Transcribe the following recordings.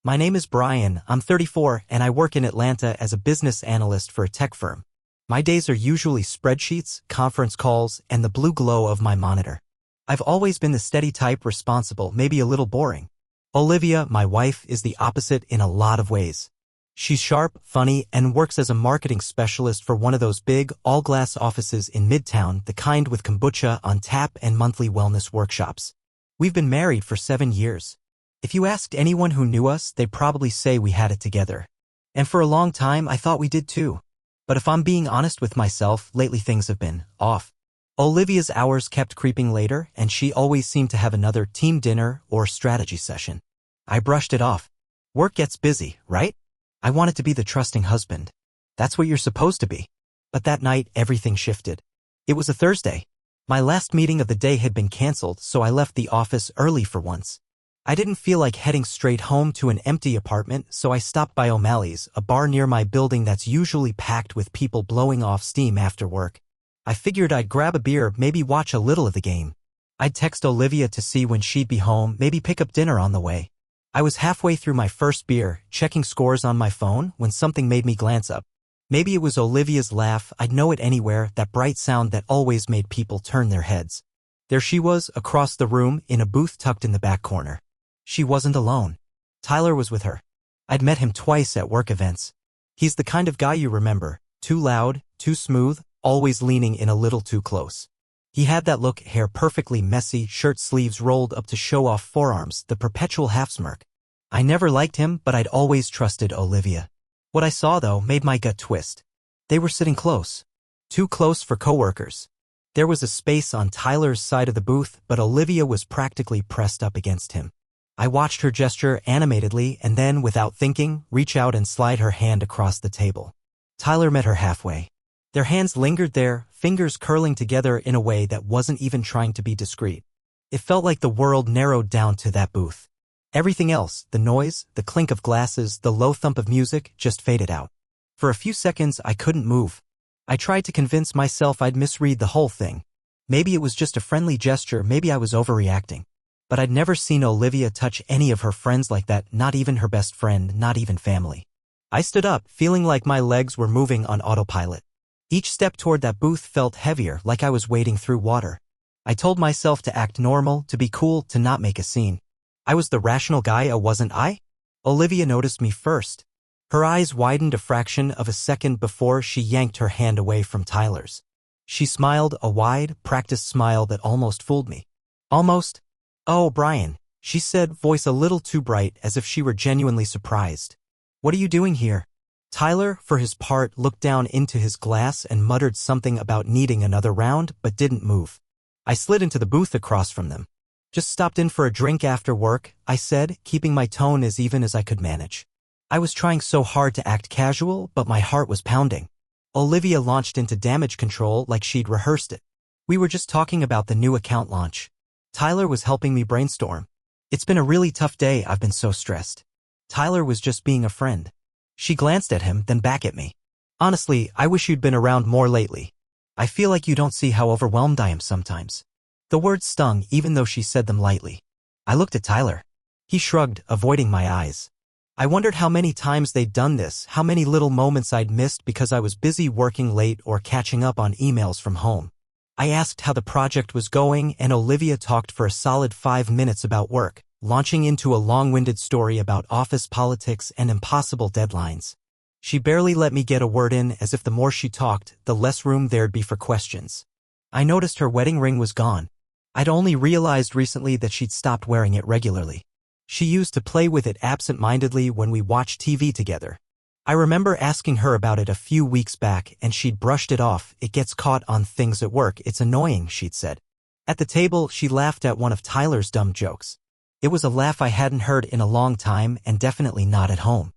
My name is Brian, I'm 34, and I work in Atlanta as a business analyst for a tech firm. My days are usually spreadsheets, conference calls, and the blue glow of my monitor. I've always been the steady type, responsible, maybe a little boring. Olivia, my wife, is the opposite in a lot of ways. She's sharp, funny, and works as a marketing specialist for one of those big, all-glass offices in Midtown, the kind with kombucha on tap and monthly wellness workshops. We've been married for 7 years. If you asked anyone who knew us, they'd probably say we had it together. And for a long time, I thought we did too. But if I'm being honest with myself, lately things have been off. Olivia's hours kept creeping later, and she always seemed to have another team dinner or strategy session. I brushed it off. Work gets busy, right? I wanted to be the trusting husband. That's what you're supposed to be. But that night, everything shifted. It was a Thursday. My last meeting of the day had been canceled, so I left the office early for once. I didn't feel like heading straight home to an empty apartment, so I stopped by O'Malley's, a bar near my building that's usually packed with people blowing off steam after work. I figured I'd grab a beer, maybe watch a little of the game. I'd text Olivia to see when she'd be home, maybe pick up dinner on the way. I was halfway through my first beer, checking scores on my phone, when something made me glance up. Maybe it was Olivia's laugh, I'd know it anywhere, that bright sound that always made people turn their heads. There she was, across the room, in a booth tucked in the back corner. She wasn't alone. Tyler was with her. I'd met him twice at work events. He's the kind of guy you remember, too loud, too smooth, always leaning in a little too close. He had that look, hair perfectly messy, shirt sleeves rolled up to show off forearms, the perpetual half-smirk. I never liked him, but I'd always trusted Olivia. What I saw, though, made my gut twist. They were sitting close. Too close for coworkers. There was a space on Tyler's side of the booth, but Olivia was practically pressed up against him. I watched her gesture animatedly and then, without thinking, reach out and slide her hand across the table. Tyler met her halfway. Their hands lingered there, fingers curling together in a way that wasn't even trying to be discreet. It felt like the world narrowed down to that booth. Everything else, the noise, the clink of glasses, the low thump of music, just faded out. For a few seconds, I couldn't move. I tried to convince myself I'd misread the whole thing. Maybe it was just a friendly gesture, maybe I was overreacting. But I'd never seen Olivia touch any of her friends like that, not even her best friend, not even family. I stood up, feeling like my legs were moving on autopilot. Each step toward that booth felt heavier, like I was wading through water. I told myself to act normal, to be cool, to not make a scene. I was the rational guy, wasn't I? Olivia noticed me first. Her eyes widened a fraction of a second before she yanked her hand away from Tyler's. She smiled, a wide, practiced smile that almost fooled me. Almost? "Oh, Brian," she said, voice a little too bright, as if she were genuinely surprised. "What are you doing here?" Tyler, for his part, looked down into his glass and muttered something about needing another round, but didn't move. I slid into the booth across from them. "Just stopped in for a drink after work," I said, keeping my tone as even as I could manage. I was trying so hard to act casual, but my heart was pounding. Olivia launched into damage control like she'd rehearsed it. "We were just talking about the new account launch. Tyler was helping me brainstorm. It's been a really tough day, I've been so stressed." Tyler was just being a friend. She glanced at him, then back at me. "Honestly, I wish you'd been around more lately. I feel like you don't see how overwhelmed I am sometimes." The words stung, even though she said them lightly. I looked at Tyler. He shrugged, avoiding my eyes. I wondered how many times they'd done this, how many little moments I'd missed because I was busy working late or catching up on emails from home. I asked how the project was going, and Olivia talked for a solid 5 minutes about work, launching into a long-winded story about office politics and impossible deadlines. She barely let me get a word in, as if the more she talked, the less room there'd be for questions. I noticed her wedding ring was gone. I'd only realized recently that she'd stopped wearing it regularly. She used to play with it absent-mindedly when we watched TV together. I remember asking her about it a few weeks back, and she'd brushed it off. "It gets caught on things at work, it's annoying," she'd said. At the table, she laughed at one of Tyler's dumb jokes. It was a laugh I hadn't heard in a long time, and definitely not at home.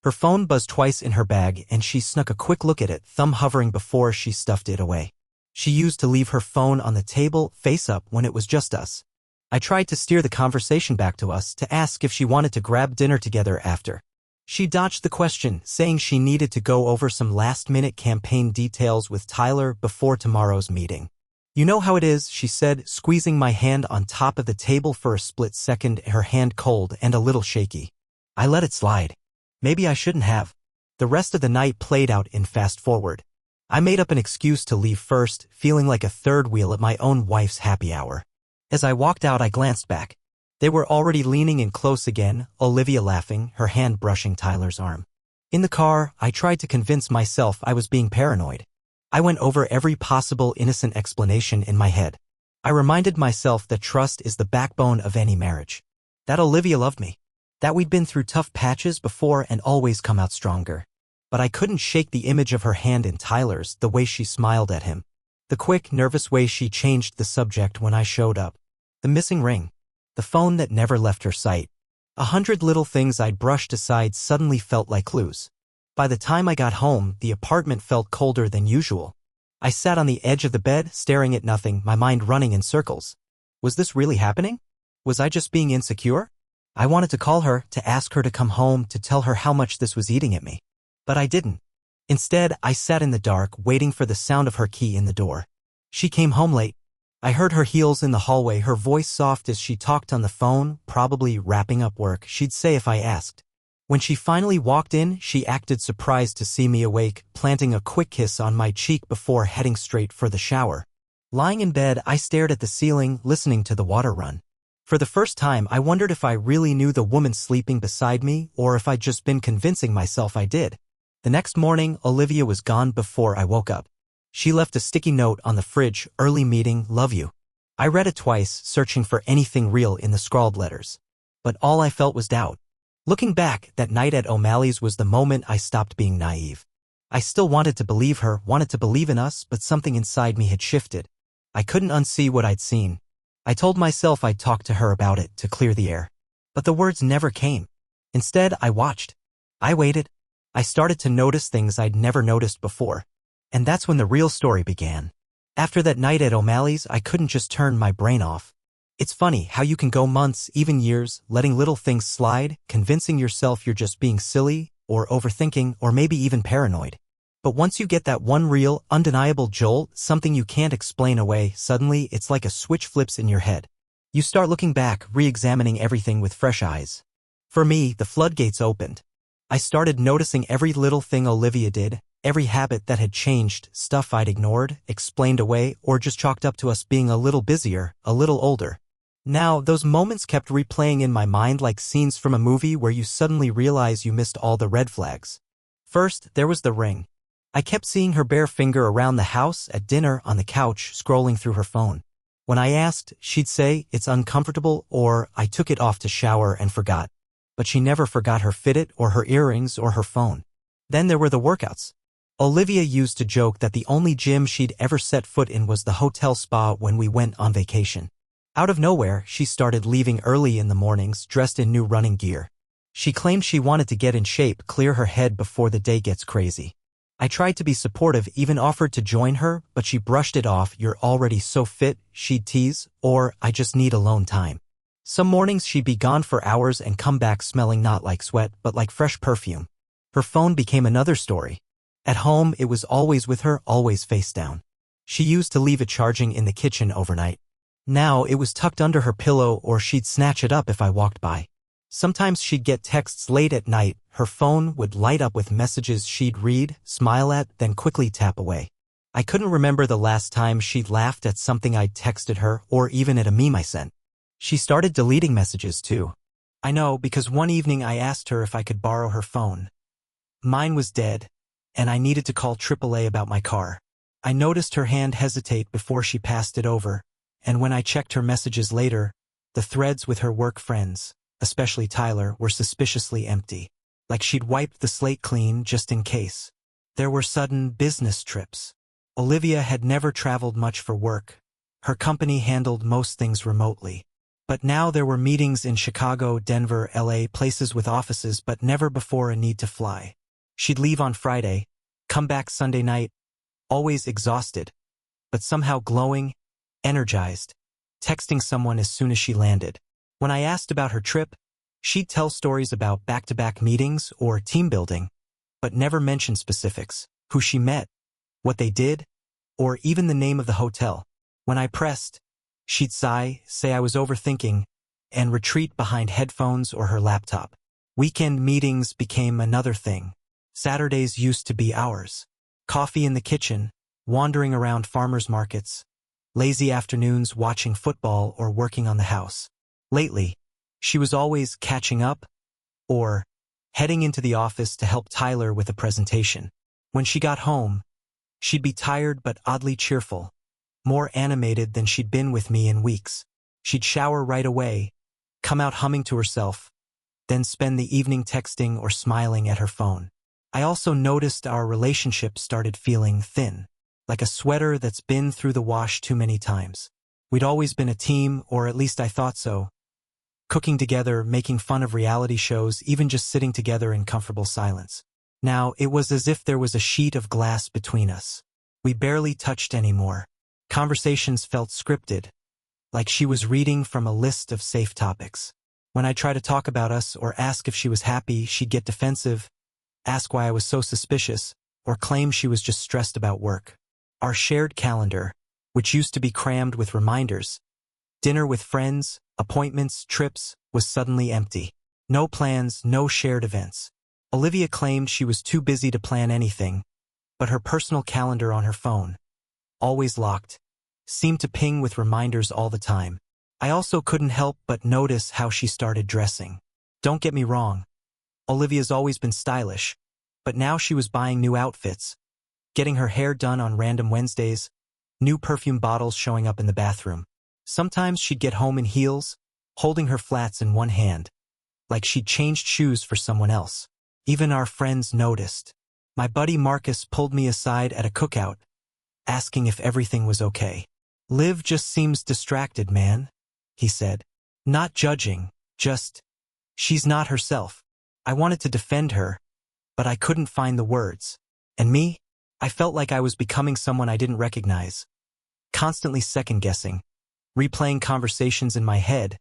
Her phone buzzed twice in her bag, and she snuck a quick look at it, thumb hovering before she stuffed it away. She used to leave her phone on the table, face up, when it was just us. I tried to steer the conversation back to us, to ask if she wanted to grab dinner together after. She dodged the question, saying she needed to go over some last-minute campaign details with Tyler before tomorrow's meeting. "You know how it is," she said, squeezing my hand on top of the table for a split second, her hand cold and a little shaky. I let it slide. Maybe I shouldn't have. The rest of the night played out in fast forward. I made up an excuse to leave first, feeling like a third wheel at my own wife's happy hour. As I walked out, I glanced back. They were already leaning in close again, Olivia laughing, her hand brushing Tyler's arm. In the car, I tried to convince myself I was being paranoid. I went over every possible innocent explanation in my head. I reminded myself that trust is the backbone of any marriage. That Olivia loved me. That we'd been through tough patches before and always come out stronger. But I couldn't shake the image of her hand in Tyler's, the way she smiled at him. The quick, nervous way she changed the subject when I showed up. The missing ring. The phone that never left her sight. 100 little things I'd brushed aside suddenly felt like clues. By the time I got home, the apartment felt colder than usual. I sat on the edge of the bed, staring at nothing, my mind running in circles. Was this really happening? Was I just being insecure? I wanted to call her, to ask her to come home, to tell her how much this was eating at me. But I didn't. Instead, I sat in the dark, waiting for the sound of her key in the door. She came home late. I heard her heels in the hallway, her voice soft as she talked on the phone, probably wrapping up work, she'd say if I asked. When she finally walked in, she acted surprised to see me awake, planting a quick kiss on my cheek before heading straight for the shower. Lying in bed, I stared at the ceiling, listening to the water run. For the first time, I wondered if I really knew the woman sleeping beside me, or if I'd just been convincing myself I did. The next morning, Olivia was gone before I woke up. She left a sticky note on the fridge, early meeting, love you. I read it twice, searching for anything real in the scrawled letters. But all I felt was doubt. Looking back, that night at O'Malley's was the moment I stopped being naive. I still wanted to believe her, wanted to believe in us, but something inside me had shifted. I couldn't unsee what I'd seen. I told myself I'd talk to her about it, to clear the air. But the words never came. Instead, I watched. I waited. I started to notice things I'd never noticed before. And that's when the real story began. After that night at O'Malley's, I couldn't just turn my brain off. It's funny how you can go months, even years, letting little things slide, convincing yourself you're just being silly, or overthinking, or maybe even paranoid. But once you get that one real, undeniable jolt, something you can't explain away, suddenly it's like a switch flips in your head. You start looking back, re-examining everything with fresh eyes. For me, the floodgates opened. I started noticing every little thing Olivia did, every habit that had changed, stuff I'd ignored, explained away, or just chalked up to us being a little busier, a little older. Now, those moments kept replaying in my mind like scenes from a movie where you suddenly realize you missed all the red flags. First, there was the ring. I kept seeing her bare finger around the house, at dinner, on the couch, scrolling through her phone. When I asked, she'd say, it's uncomfortable, or I took it off to shower and forgot. But she never forgot her Fitbit or her earrings or her phone. Then there were the workouts. Olivia used to joke that the only gym she'd ever set foot in was the hotel spa when we went on vacation. Out of nowhere, she started leaving early in the mornings, dressed in new running gear. She claimed she wanted to get in shape, clear her head before the day gets crazy. I tried to be supportive, even offered to join her, but she brushed it off, you're already so fit, she'd tease, or I just need alone time. Some mornings she'd be gone for hours and come back smelling not like sweat, but like fresh perfume. Her phone became another story. At home, it was always with her, always face down. She used to leave it charging in the kitchen overnight. Now it was tucked under her pillow, or she'd snatch it up if I walked by. Sometimes she'd get texts late at night, her phone would light up with messages she'd read, smile at, then quickly tap away. I couldn't remember the last time she'd laughed at something I'd texted her, or even at a meme I sent. She started deleting messages too. I know, because one evening I asked her if I could borrow her phone. Mine was dead, and I needed to call AAA about my car. I noticed her hand hesitate before she passed it over, and when I checked her messages later, the threads with her work friends, especially Tyler, were suspiciously empty. Like she'd wiped the slate clean just in case. There were sudden business trips. Olivia had never traveled much for work. Her company handled most things remotely. But now there were meetings in Chicago, Denver, LA, places with offices, but never before a need to fly. She'd leave on Friday, come back Sunday night, always exhausted, but somehow glowing, energized, texting someone as soon as she landed. When I asked about her trip, she'd tell stories about back-to-back meetings or team building, but never mention specifics, who she met, what they did, or even the name of the hotel. When I pressed, she'd sigh, say I was overthinking, and retreat behind headphones or her laptop. Weekend meetings became another thing. Saturdays used to be ours. Coffee in the kitchen, wandering around farmers markets, lazy afternoons watching football or working on the house. Lately, she was always catching up or heading into the office to help Tyler with a presentation. When she got home, she'd be tired but oddly cheerful, more animated than she'd been with me in weeks. She'd shower right away, come out humming to herself, then spend the evening texting or smiling at her phone. I also noticed our relationship started feeling thin, like a sweater that's been through the wash too many times. We'd always been a team, or at least I thought so. Cooking together, making fun of reality shows, even just sitting together in comfortable silence. Now, it was as if there was a sheet of glass between us. We barely touched anymore. Conversations felt scripted, like she was reading from a list of safe topics. When I tried to talk about us or ask if she was happy, she'd get defensive, ask why I was so suspicious, or claim she was just stressed about work. Our shared calendar, which used to be crammed with reminders, dinner with friends, appointments, trips, was suddenly empty. No plans, no shared events. Olivia claimed she was too busy to plan anything, but her personal calendar on her phone, always locked, seemed to ping with reminders all the time. I also couldn't help but notice how she started dressing. Don't get me wrong, Olivia's always been stylish, but now she was buying new outfits, getting her hair done on random Wednesdays, new perfume bottles showing up in the bathroom. Sometimes she'd get home in heels, holding her flats in one hand, like she'd changed shoes for someone else. Even our friends noticed. My buddy Marcus pulled me aside at a cookout, asking if everything was okay. "Liv just seems distracted, man," he said. Not judging, just, she's not herself. I wanted to defend her, but I couldn't find the words. And me? I felt like I was becoming someone I didn't recognize. Constantly second-guessing, replaying conversations in my head,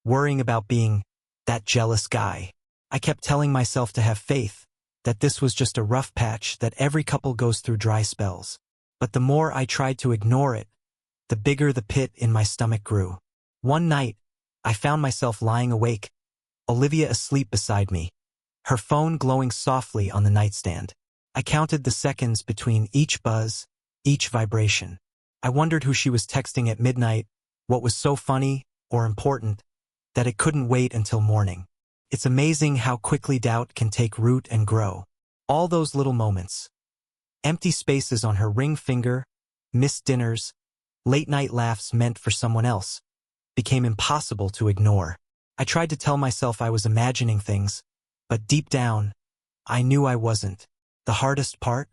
worrying about being that jealous guy. I kept telling myself to have faith, that this was just a rough patch, that every couple goes through dry spells. But the more I tried to ignore it, the bigger the pit in my stomach grew. One night, I found myself lying awake, Olivia asleep beside me, her phone glowing softly on the nightstand. I counted the seconds between each buzz, each vibration. I wondered who she was texting at midnight, what was so funny or important that it couldn't wait until morning. It's amazing how quickly doubt can take root and grow. All those little moments. Empty spaces on her ring finger, missed dinners, late-night laughs meant for someone else, became impossible to ignore. I tried to tell myself I was imagining things, but deep down, I knew I wasn't. The hardest part?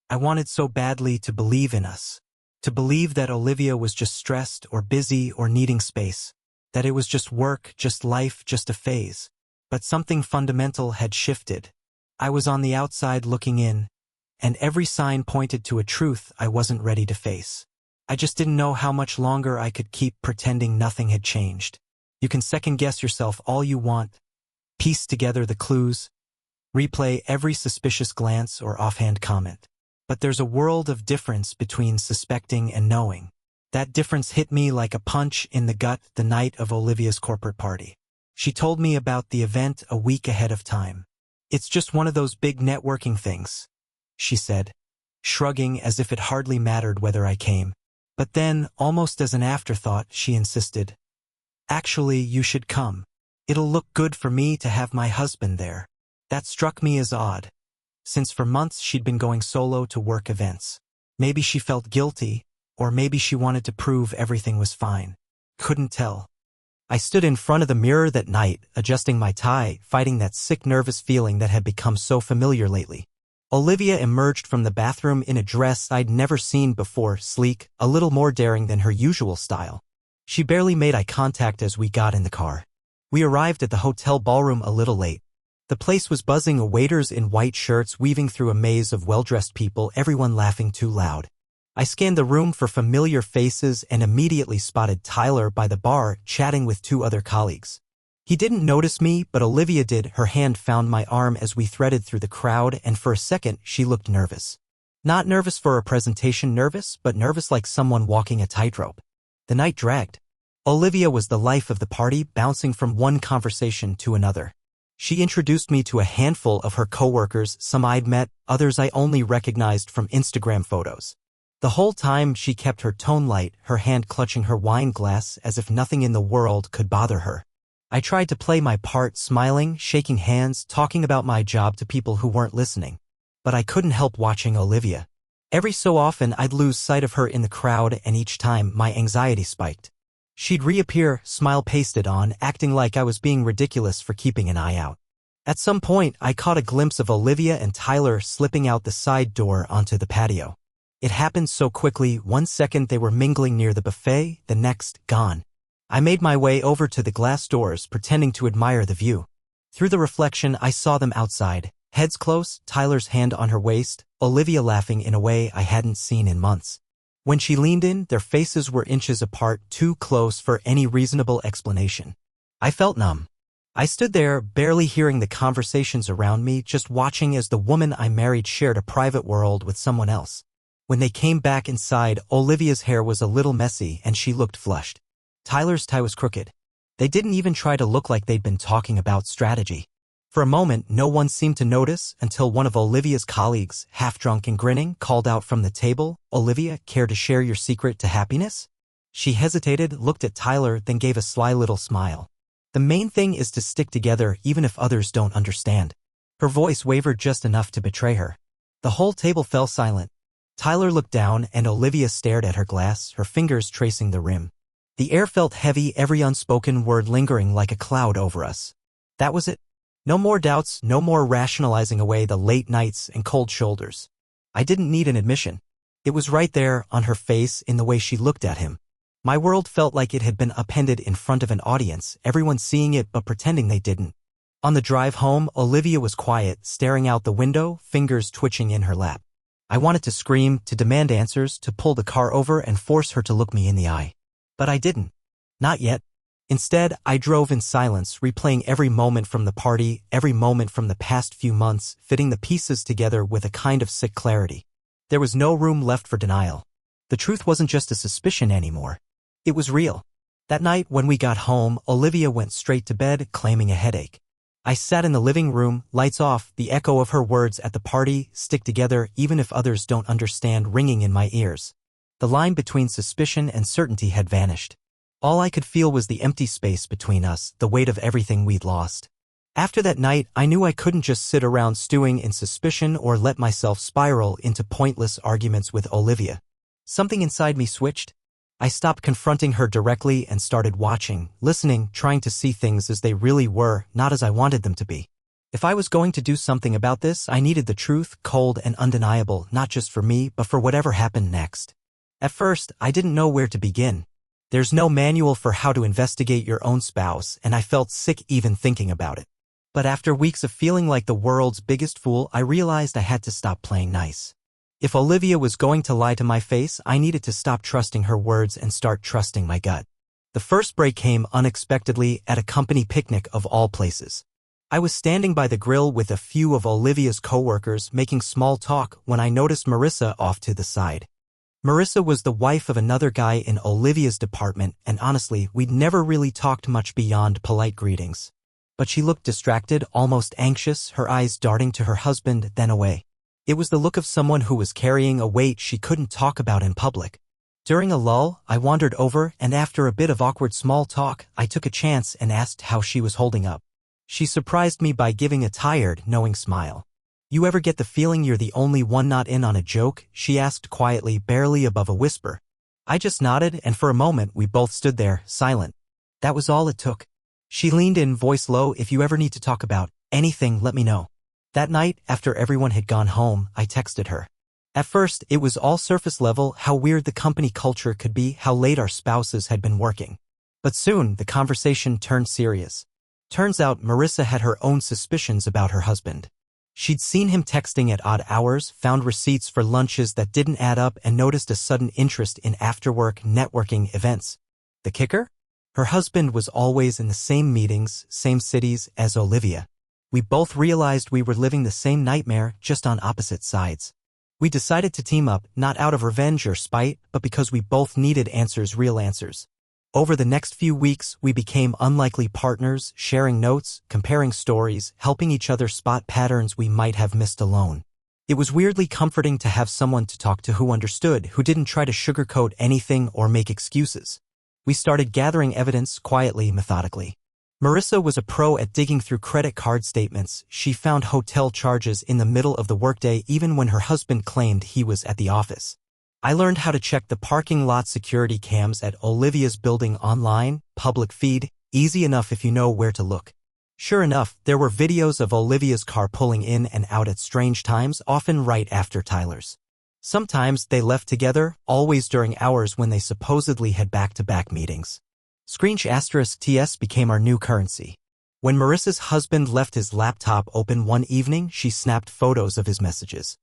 I wanted so badly to believe in us. To believe that Olivia was just stressed or busy or needing space. That it was just work, just life, just a phase. But something fundamental had shifted. I was on the outside looking in, and every sign pointed to a truth I wasn't ready to face. I just didn't know how much longer I could keep pretending nothing had changed. You can second-guess yourself all you want, piece together the clues, replay every suspicious glance or offhand comment. But there's a world of difference between suspecting and knowing. That difference hit me like a punch in the gut the night of Olivia's corporate party. She told me about the event a week ahead of time. "It's just one of those big networking things," she said, shrugging as if it hardly mattered whether I came. But then, almost as an afterthought, she insisted, "Actually, you should come. It'll look good for me to have my husband there." That struck me as odd, since for months she'd been going solo to work events. Maybe she felt guilty, or maybe she wanted to prove everything was fine. Couldn't tell. I stood in front of the mirror that night, adjusting my tie, fighting that sick nervous feeling that had become so familiar lately. Olivia emerged from the bathroom in a dress I'd never seen before, sleek, a little more daring than her usual style. She barely made eye contact as we got in the car. We arrived at the hotel ballroom a little late. The place was buzzing, waiters in white shirts weaving through a maze of well-dressed people, everyone laughing too loud. I scanned the room for familiar faces and immediately spotted Tyler by the bar chatting with two other colleagues. He didn't notice me, but Olivia did. Her hand found my arm as we threaded through the crowd, and for a second she looked nervous. Not nervous for a presentation nervous, but nervous like someone walking a tightrope. The night dragged. Olivia was the life of the party, bouncing from one conversation to another. She introduced me to a handful of her coworkers, some I'd met, others I only recognized from Instagram photos. The whole time she kept her tone light, her hand clutching her wine glass as if nothing in the world could bother her. I tried to play my part, smiling, shaking hands, talking about my job to people who weren't listening. But I couldn't help watching Olivia. Every so often I'd lose sight of her in the crowd, and each time my anxiety spiked. She'd reappear, smile pasted on, acting like I was being ridiculous for keeping an eye out. At some point, I caught a glimpse of Olivia and Tyler slipping out the side door onto the patio. It happened so quickly, 1 second they were mingling near the buffet, the next, gone. I made my way over to the glass doors, pretending to admire the view. Through the reflection, I saw them outside, heads close, Tyler's hand on her waist, Olivia laughing in a way I hadn't seen in months. When she leaned in, their faces were inches apart, too close for any reasonable explanation. I felt numb. I stood there, barely hearing the conversations around me, just watching as the woman I married shared a private world with someone else. When they came back inside, Olivia's hair was a little messy and she looked flushed. Tyler's tie was crooked. They didn't even try to look like they'd been talking about strategy. For a moment, no one seemed to notice until one of Olivia's colleagues, half-drunk and grinning, called out from the table, "Olivia, care to share your secret to happiness?" She hesitated, looked at Tyler, then gave a sly little smile. "The main thing is to stick together even if others don't understand." Her voice wavered just enough to betray her. The whole table fell silent. Tyler looked down and Olivia stared at her glass, her fingers tracing the rim. The air felt heavy, every unspoken word lingering like a cloud over us. That was it. No more doubts, no more rationalizing away the late nights and cold shoulders. I didn't need an admission. It was right there, on her face, in the way she looked at him. My world felt like it had been appended in front of an audience, everyone seeing it but pretending they didn't. On the drive home, Olivia was quiet, staring out the window, fingers twitching in her lap. I wanted to scream, to demand answers, to pull the car over and force her to look me in the eye. But I didn't. Not yet. Instead, I drove in silence, replaying every moment from the party, every moment from the past few months, fitting the pieces together with a kind of sick clarity. There was no room left for denial. The truth wasn't just a suspicion anymore. It was real. That night, when we got home, Olivia went straight to bed, claiming a headache. I sat in the living room, lights off, the echo of her words at the party, "Stick together even if others don't understand," ringing in my ears. The line between suspicion and certainty had vanished. All I could feel was the empty space between us, the weight of everything we'd lost. After that night, I knew I couldn't just sit around stewing in suspicion or let myself spiral into pointless arguments with Olivia. Something inside me switched. I stopped confronting her directly and started watching, listening, trying to see things as they really were, not as I wanted them to be. If I was going to do something about this, I needed the truth, cold and undeniable, not just for me, but for whatever happened next. At first, I didn't know where to begin. There's no manual for how to investigate your own spouse, and I felt sick even thinking about it. But after weeks of feeling like the world's biggest fool, I realized I had to stop playing nice. If Olivia was going to lie to my face, I needed to stop trusting her words and start trusting my gut. The first break came unexpectedly at a company picnic of all places. I was standing by the grill with a few of Olivia's coworkers making small talk when I noticed Marissa off to the side. Marissa was the wife of another guy in Olivia's department, and honestly, we'd never really talked much beyond polite greetings. But she looked distracted, almost anxious, her eyes darting to her husband, then away. It was the look of someone who was carrying a weight she couldn't talk about in public. During a lull, I wandered over, and after a bit of awkward small talk, I took a chance and asked how she was holding up. She surprised me by giving a tired, knowing smile. "You ever get the feeling you're the only one not in on a joke?" she asked quietly, barely above a whisper. I just nodded, and for a moment we both stood there, silent. That was all it took. She leaned in, voice low, "If you ever need to talk about anything, let me know." That night, after everyone had gone home, I texted her. At first, it was all surface level, how weird the company culture could be, how late our spouses had been working. But soon, the conversation turned serious. Turns out, Marissa had her own suspicions about her husband. She'd seen him texting at odd hours, found receipts for lunches that didn't add up, and noticed a sudden interest in after-work networking events. The kicker? Her husband was always in the same meetings, same cities as Olivia. We both realized we were living the same nightmare, just on opposite sides. We decided to team up, not out of revenge or spite, but because we both needed answers, real answers. Over the next few weeks, we became unlikely partners, sharing notes, comparing stories, helping each other spot patterns we might have missed alone. It was weirdly comforting to have someone to talk to who understood, who didn't try to sugarcoat anything or make excuses. We started gathering evidence quietly, methodically. Marissa was a pro at digging through credit card statements. She found hotel charges in the middle of the workday even when her husband claimed he was at the office. I learned how to check the parking lot security cams at Olivia's building online, public feed, easy enough if you know where to look. Sure enough, there were videos of Olivia's car pulling in and out at strange times, often right after Tyler's. Sometimes they left together, always during hours when they supposedly had back-to-back meetings. *TS became our new currency. When Marissa's husband left his laptop open one evening, she snapped photos of his messages.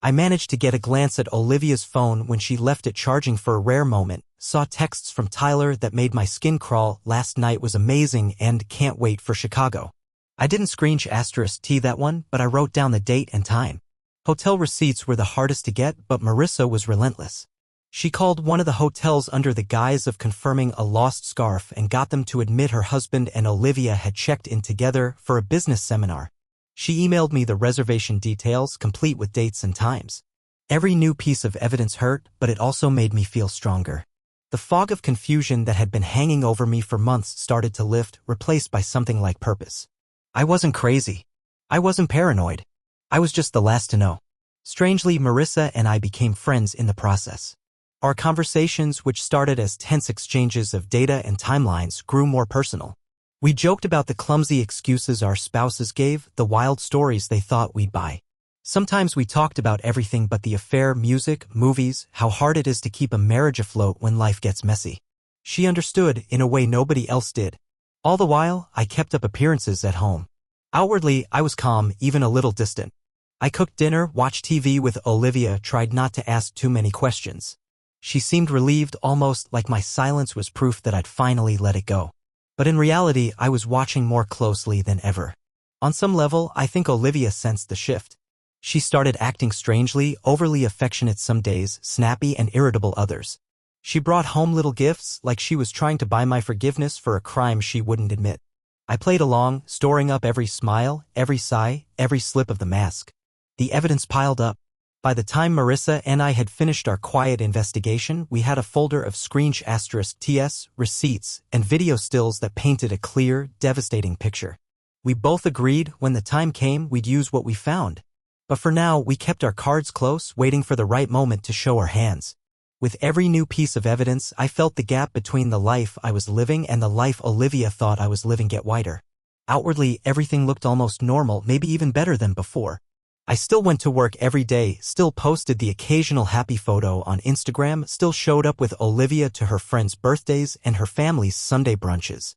I managed to get a glance at Olivia's phone when she left it charging for a rare moment, saw texts from Tyler that made my skin crawl. Last night was amazing and can't wait for Chicago. I didn't *T that one, but I wrote down the date and time. Hotel receipts were the hardest to get, but Marissa was relentless. She called one of the hotels under the guise of confirming a lost scarf and got them to admit her husband and Olivia had checked in together for a business seminar. She emailed me the reservation details, complete with dates and times. Every new piece of evidence hurt, but it also made me feel stronger. The fog of confusion that had been hanging over me for months started to lift, replaced by something like purpose. I wasn't crazy. I wasn't paranoid. I was just the last to know. Strangely, Marissa and I became friends in the process. Our conversations, which started as tense exchanges of data and timelines, grew more personal. We joked about the clumsy excuses our spouses gave, the wild stories they thought we'd buy. Sometimes we talked about everything but the affair, music, movies, how hard it is to keep a marriage afloat when life gets messy. She understood in a way nobody else did. All the while, I kept up appearances at home. Outwardly, I was calm, even a little distant. I cooked dinner, watched TV with Olivia, tried not to ask too many questions. She seemed relieved, almost like my silence was proof that I'd finally let it go. But in reality, I was watching more closely than ever. On some level, I think Olivia sensed the shift. She started acting strangely, overly affectionate some days, snappy and irritable others. She brought home little gifts, like she was trying to buy my forgiveness for a crime she wouldn't admit. I played along, storing up every smile, every sigh, every slip of the mask. The evidence piled up. By the time Marissa and I had finished our quiet investigation, we had a folder of *TS, receipts, and video stills that painted a clear, devastating picture. We both agreed when the time came we'd use what we found. But for now, we kept our cards close, waiting for the right moment to show our hands. With every new piece of evidence, I felt the gap between the life I was living and the life Olivia thought I was living get wider. Outwardly, everything looked almost normal, maybe even better than before. I still went to work every day, still posted the occasional happy photo on Instagram, still showed up with Olivia to her friends' birthdays and her family's Sunday brunches.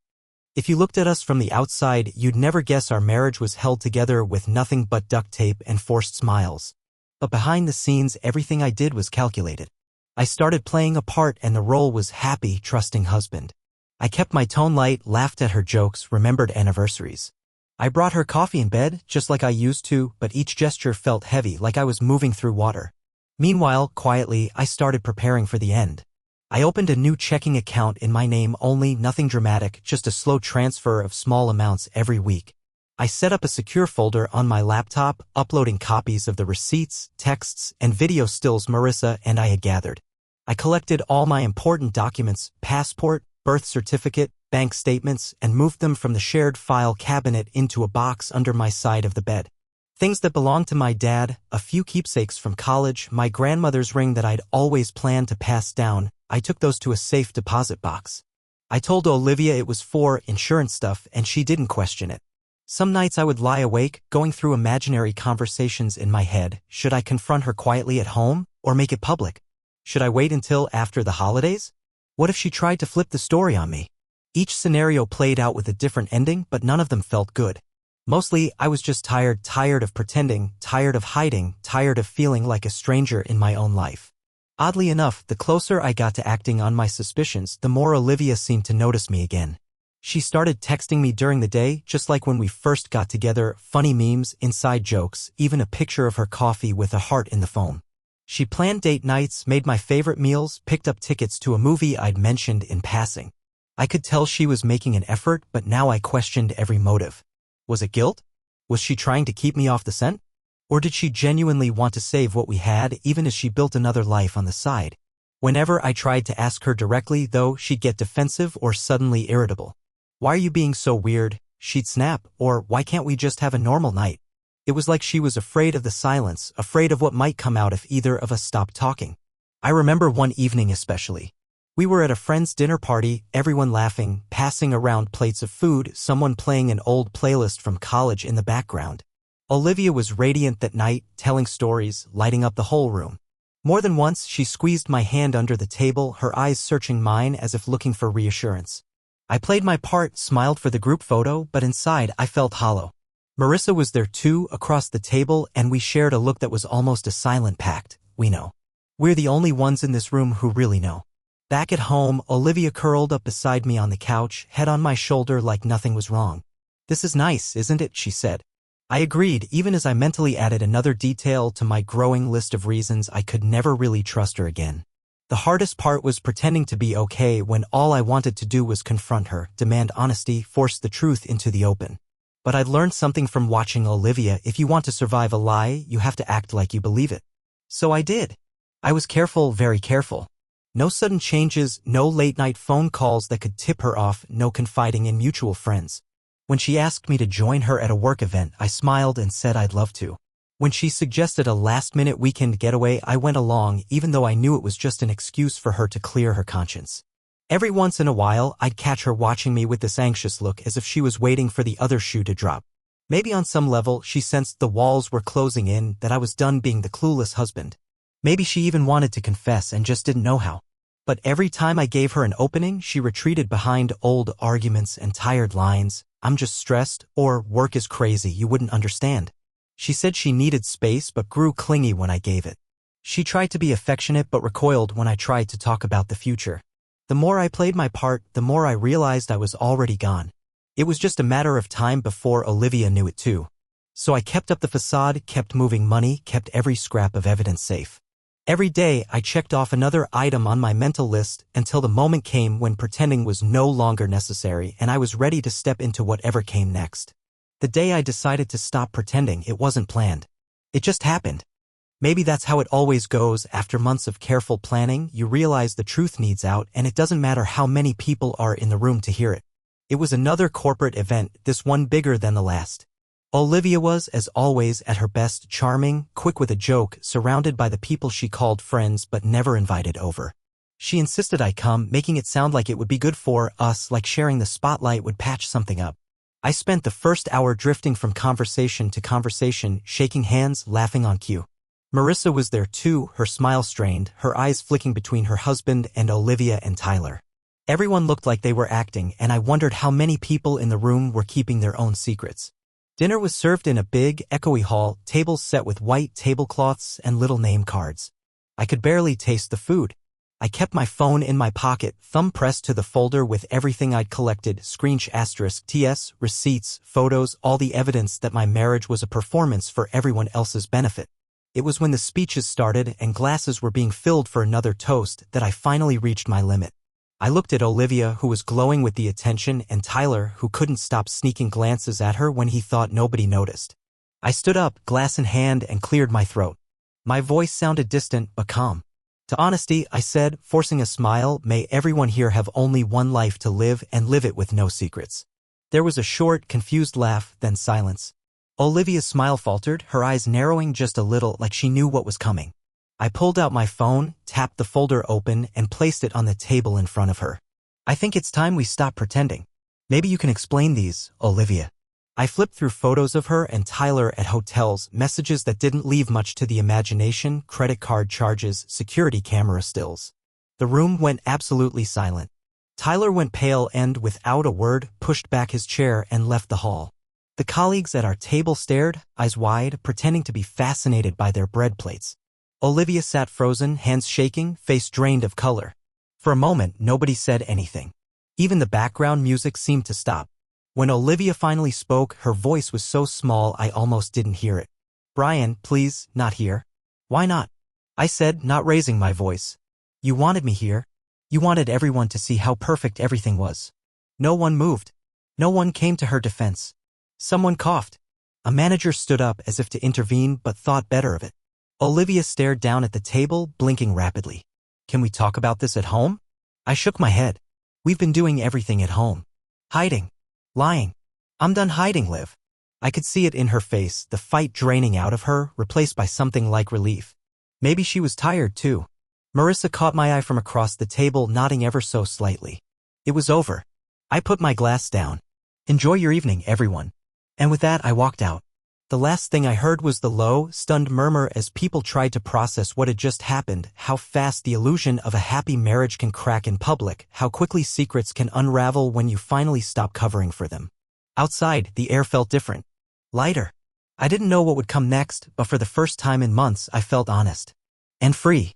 If you looked at us from the outside, you'd never guess our marriage was held together with nothing but duct tape and forced smiles. But behind the scenes, everything I did was calculated. I started playing a part and the role was happy, trusting husband. I kept my tone light, laughed at her jokes, remembered anniversaries. I brought her coffee in bed, just like I used to, but each gesture felt heavy, like I was moving through water. Meanwhile, quietly, I started preparing for the end. I opened a new checking account in my name only, nothing dramatic, just a slow transfer of small amounts every week. I set up a secure folder on my laptop, uploading copies of the receipts, texts, and video stills Marissa and I had gathered. I collected all my important documents, passport, birth certificate, bank statements, and moved them from the shared file cabinet into a box under my side of the bed. Things that belonged to my dad, a few keepsakes from college, my grandmother's ring that I'd always planned to pass down, I took those to a safe deposit box. I told Olivia it was for insurance stuff and she didn't question it. Some nights I would lie awake, going through imaginary conversations in my head. Should I confront her quietly at home, or make it public? Should I wait until after the holidays? What if she tried to flip the story on me? Each scenario played out with a different ending, but none of them felt good. Mostly, I was just tired of pretending, tired of hiding, tired of feeling like a stranger in my own life. Oddly enough, the closer I got to acting on my suspicions, the more Olivia seemed to notice me again. She started texting me during the day, just like when we first got together, funny memes, inside jokes, even a picture of her coffee with a heart in the foam. She planned date nights, made my favorite meals, picked up tickets to a movie I'd mentioned in passing. I could tell she was making an effort, but now I questioned every motive. Was it guilt? Was she trying to keep me off the scent? Or did she genuinely want to save what we had, even as she built another life on the side? Whenever I tried to ask her directly, though, she'd get defensive or suddenly irritable. Why are you being so weird? She'd snap, or why can't we just have a normal night? It was like she was afraid of the silence, afraid of what might come out if either of us stopped talking. I remember one evening especially. We were at a friend's dinner party, everyone laughing, passing around plates of food, someone playing an old playlist from college in the background. Olivia was radiant that night, telling stories, lighting up the whole room. More than once, she squeezed my hand under the table, her eyes searching mine as if looking for reassurance. I played my part, smiled for the group photo, but inside I felt hollow. Marissa was there too, across the table, and we shared a look that was almost a silent pact. We know. We're the only ones in this room who really know. Back at home, Olivia curled up beside me on the couch, head on my shoulder like nothing was wrong. "This is nice, isn't it?" she said. I agreed, even as I mentally added another detail to my growing list of reasons I could never really trust her again. The hardest part was pretending to be okay when all I wanted to do was confront her, demand honesty, force the truth into the open. But I'd learned something from watching Olivia: if you want to survive a lie, you have to act like you believe it. So I did. I was careful, very careful. No sudden changes, no late-night phone calls that could tip her off, no confiding in mutual friends. When she asked me to join her at a work event, I smiled and said I'd love to. When she suggested a last-minute weekend getaway, I went along, even though I knew it was just an excuse for her to clear her conscience. Every once in a while, I'd catch her watching me with this anxious look, as if she was waiting for the other shoe to drop. Maybe on some level, she sensed the walls were closing in, that I was done being the clueless husband. Maybe she even wanted to confess and just didn't know how. But every time I gave her an opening, she retreated behind old arguments and tired lines. "I'm just stressed," or "work is crazy, you wouldn't understand." She said she needed space but grew clingy when I gave it. She tried to be affectionate but recoiled when I tried to talk about the future. The more I played my part, the more I realized I was already gone. It was just a matter of time before Olivia knew it too. So I kept up the facade, kept moving money, kept every scrap of evidence safe. Every day, I checked off another item on my mental list until the moment came when pretending was no longer necessary and I was ready to step into whatever came next. The day I decided to stop pretending, it wasn't planned. It just happened. Maybe that's how it always goes. After months of careful planning, you realize the truth needs out, and it doesn't matter how many people are in the room to hear it. It was another corporate event, this one bigger than the last. Olivia was, as always, at her best, charming, quick with a joke, surrounded by the people she called friends but never invited over. She insisted I come, making it sound like it would be good for us, like sharing the spotlight would patch something up. I spent the first hour drifting from conversation to conversation, shaking hands, laughing on cue. Marissa was there too, her smile strained, her eyes flicking between her husband and Olivia and Tyler. Everyone looked like they were acting, and I wondered how many people in the room were keeping their own secrets. Dinner was served in a big, echoey hall, tables set with white tablecloths and little name cards. I could barely taste the food. I kept my phone in my pocket, thumb pressed to the folder with everything I'd collected, *TS, receipts, photos, all the evidence that my marriage was a performance for everyone else's benefit. It was when the speeches started and glasses were being filled for another toast that I finally reached my limit. I looked at Olivia, who was glowing with the attention, and Tyler, who couldn't stop sneaking glances at her when he thought nobody noticed. I stood up, glass in hand, and cleared my throat. My voice sounded distant but calm. "To honesty," I said, forcing a smile, "may everyone here have only one life to live and live it with no secrets." There was a short, confused laugh, then silence. Olivia's smile faltered, her eyes narrowing just a little, like she knew what was coming. I pulled out my phone, tapped the folder open, and placed it on the table in front of her. "I think it's time we stop pretending. Maybe you can explain these, Olivia." I flipped through photos of her and Tyler at hotels, messages that didn't leave much to the imagination, credit card charges, security camera stills. The room went absolutely silent. Tyler went pale and, without a word, pushed back his chair and left the hall. The colleagues at our table stared, eyes wide, pretending to be fascinated by their bread plates. Olivia sat frozen, hands shaking, face drained of color. For a moment, nobody said anything. Even the background music seemed to stop. When Olivia finally spoke, her voice was so small I almost didn't hear it. "Brian, please, not here." "Why not?" I said, not raising my voice. "You wanted me here." You wanted everyone to see how perfect everything was. No one moved. No one came to her defense. Someone coughed. A manager stood up as if to intervene but thought better of it. Olivia stared down at the table, blinking rapidly. Can we talk about this at home? I shook my head. We've been doing everything at home. Hiding. Lying. I'm done hiding, Liv. I could see it in her face, the fight draining out of her, replaced by something like relief. Maybe she was tired too. Marissa caught my eye from across the table, nodding ever so slightly. It was over. I put my glass down. Enjoy your evening, everyone. And with that, I walked out. The last thing I heard was the low, stunned murmur as people tried to process what had just happened, how fast the illusion of a happy marriage can crack in public, how quickly secrets can unravel when you finally stop covering for them. Outside, the air felt different. Lighter. I didn't know what would come next, but for the first time in months I felt honest. And free.